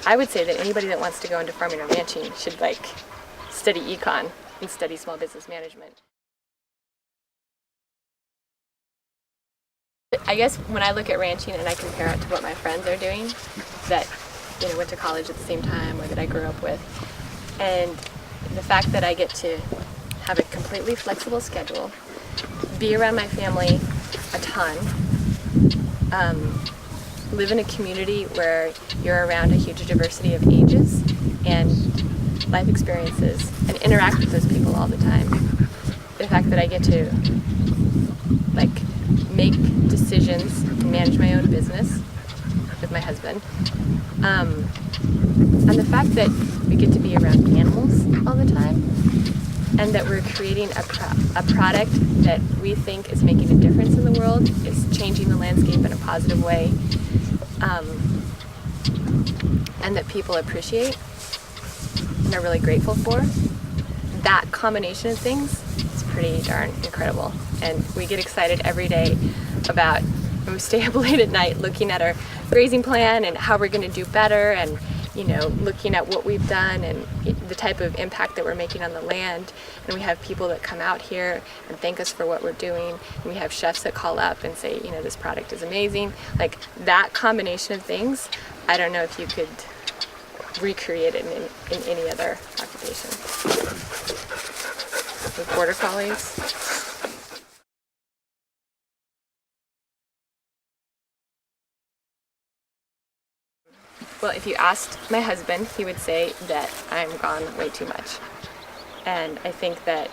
I would say that anybody that wants to go into farming or ranching should study econ and study small business management. I guess when I look at ranching and I compare it to what my friends are doing that went to college at the same time or that I grew up with, and the fact that I get to have a completely flexible schedule, be around my family a ton, live in a community where you're around a huge diversity of ages and life experiences and interact with those people all the time. The fact that I get to make decisions and manage my own business with my husband, and the fact that we get to be around animals all the time, and that we're creating a product that we think is making a difference in the world, is changing the landscape in a positive way, and that people appreciate and are really grateful for. That combination of things is pretty darn incredible. And we get excited every day about, when we stay up late at night looking at our grazing plan and how we're going to do better, and looking at what we've done and the type of impact that we're making on the land. And we have people that come out here and thank us for what we're doing. And we have chefs that call up and say, this product is amazing. That combination of things, I don't know if you could recreate it in any other occupation. With border collies. Well, if you asked my husband, he would say that I'm gone way too much. And I think that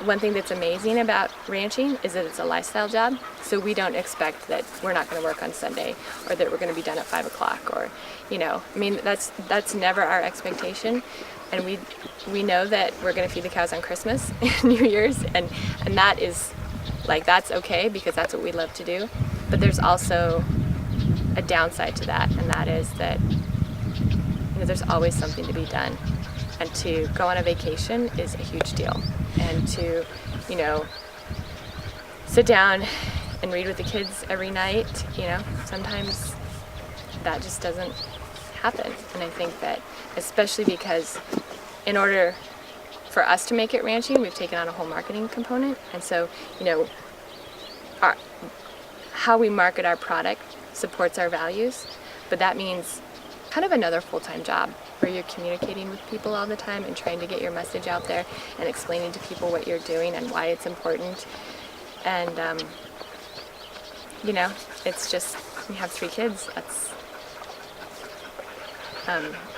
one thing that's amazing about ranching is that it's a lifestyle job. So we don't expect that we're not going to work on Sunday, or that we're going to be done at 5 o'clock, or that's never our expectation. And we know that we're going to feed the cows on Christmas and New Year's, and that is that's okay, because that's what we love to do. But there's also a downside to that, and that is that there's always something to be done, and to go on a vacation is a huge deal, and to sit down and read with the kids every night, sometimes that just doesn't happen. And I think that, especially because in order for us to make it ranching, we've taken on a whole marketing component, and so how we market our product supports our values, but that means kind of another full-time job where you're communicating with people all the time and trying to get your message out there and explaining to people what you're doing and why it's important. And it's just, we have 3 kids, that's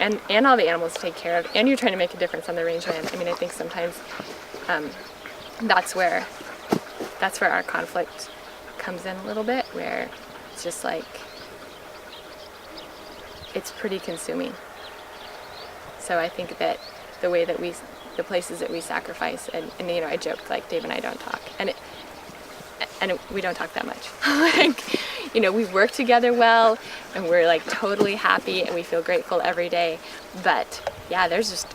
and all the animals to take care of, and you're trying to make a difference on the rangeland. I think sometimes that's where our conflict comes in a little bit, where it's just it's pretty consuming. So I think that the places that we sacrifice, and I joked, Dave and I don't talk, and we don't talk that much. We work together well, and we're totally happy, and we feel grateful every day. But yeah,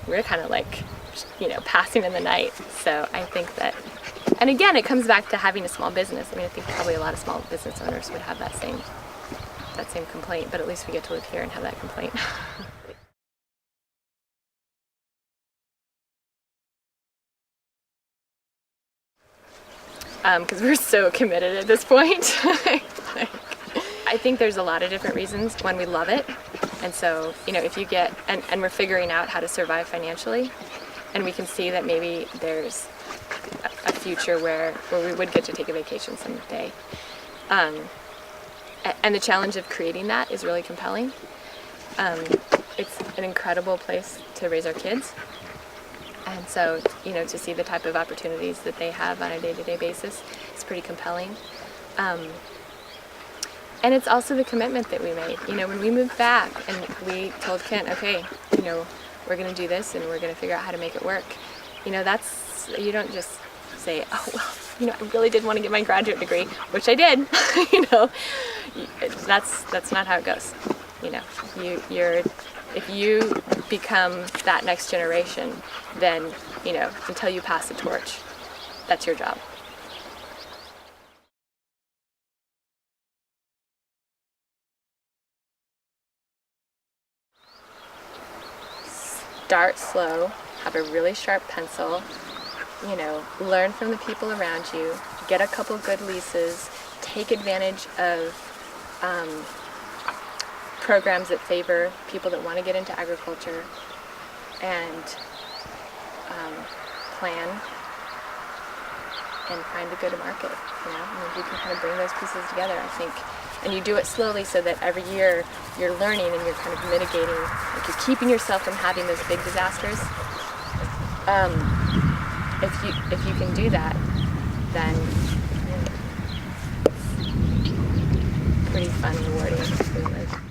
we're kind of passing in the night. So I think that, and again, it comes back to having a small business. I think probably a lot of small business owners would have that same complaint, but at least we get to live here and have that complaint. Because we're so committed at this point. I think there's a lot of different reasons. One, we love it, and so if you get, and we're figuring out how to survive financially, and we can see that maybe there's a future where we would get to take a vacation someday. And the challenge of creating that is really compelling. It's an incredible place to raise our kids. And so, to see the type of opportunities that they have on a day-to-day basis is pretty compelling. And it's also the commitment that we made. When we moved back and we told Kent, okay, we're going to do this and we're going to figure out how to make it work. You don't just say, oh, well, I really did want to get my graduate degree, which I did. That's not how it goes. If you become that next generation, then, until you pass the torch, that's your job. start slow, have a really sharp pencil, you know, learn from the people around you, get a couple good leases, take advantage of programs that favor people that want to get into agriculture, and plan and find a good market, you know. I mean, you can kind of bring those pieces together, I think. And you do it slowly so that every year you're learning and you're kind of mitigating, like you're keeping yourself from having those big disasters. If you can do that, then it's pretty fun and rewarding.